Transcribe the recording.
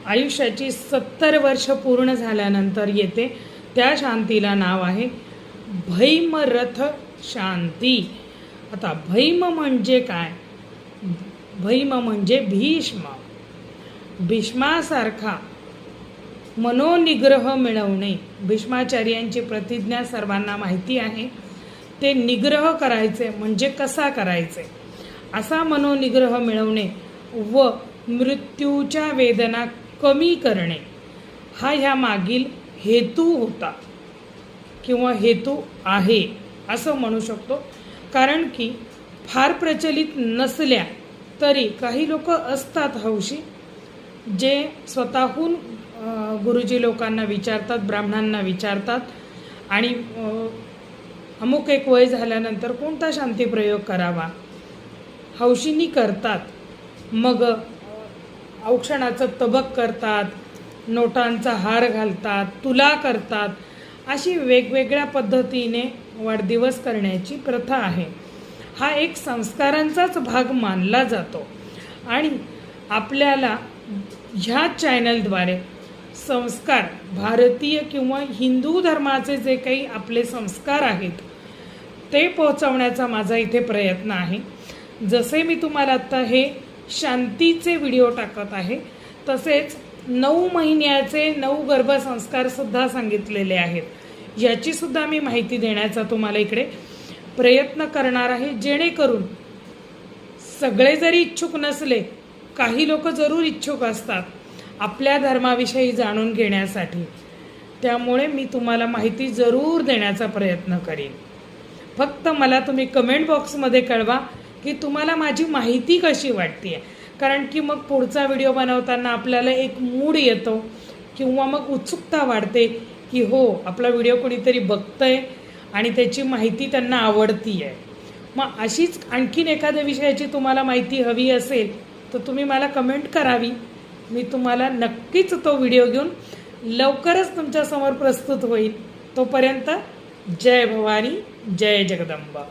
आयुष्याची 70 वर्ष पूर्ण झाल्यानंतर येते, त्या शांतीला नाव आहे भैमरथ शांती। आता भैम म्हणजे काय? भैम म्हणजे भीष्म। भीष्मासारखा मनोनिग्रह मिळवणे, भीष्माचार्यांची प्रतिज्ञा सर्वांना माहिती आहे। ते निग्रह करायचे म्हणजे कसा करायचे, असा मनोनिग्रह मिळवणे व मृत्यूच्या वेदना कमी करणे हा ह्या मागील हेतू होता किंवा हेतू आहे असं म्हणू शकतो। कारण की फार प्रचलित नसल्या तरी काही लोक असतात हौशी, जे स्वतःहून गुरुजी लोकांना विचारतात, ब्राह्मणांना विचारतात आणि अमुक एक वय झाल्यानंतर कोणता शांती प्रयोग करावा हौशीनी करतात। मग औक्षणाचं तबक करतात, नोटांचा हार घालतात, तुला करतात, अशी वेगवेगळ्या पद्धतीने वाढदिवस करण्याची प्रथा आहे। हा एक संस्कारांचाच भाग मानला जातो आणि आपल्याला ह्या चॅनलद्वारे संस्कार, भारतीय किंवा हिंदू धर्माचे जे काही आपले संस्कार आहेत ते पोहोचवण्याचा माझा इथे प्रयत्न आहे। जसे मी तुम्हाला आत्ता हे शांतीचे व्हिडिओ टाकत आहे, तसेच 9 महिन्याचे 9 गर्भसंस्कारसुद्धा सांगितलेले आहेत, याचीसुद्धा मी माहिती देण्याचा तुम्हाला इकडे प्रयत्न करणार आहे। जेणेकरून सगळे जरी इच्छुक नसले, काही लोक जरूर इच्छुक असतात आपल्या धर्माविषयी जाणून घेण्यासाठी, त्यामुळे मी तुम्हाला माहिती जरूर देण्याचा प्रयत्न करेन। फक्त मला तुम्ही कमेंट बॉक्समध्ये कळवा की तुम्हाला माझी माहिती कशी वाटते, कारण की मग पुढचा व्हिडिओ बनवताना आपल्याला एक मूड येतो किंवा मग उत्सुकता वाढते की हो, आपला व्हिडिओ कोणीतरी बघतंय आणि त्याची माहिती त्यांना आवडती आहे। मग अशीच आणखीन एखाद्या विषयाची तुम्हाला माहिती हवी असेल तर तुम्ही मला कमेंट करावी, मी तुम्हाला नक्कीच तो व्हिडिओ घेऊन लवकरच तुमच्यासमोर प्रस्तुत होईल। तोपर्यंत जय भवानी, जय जगदंबा।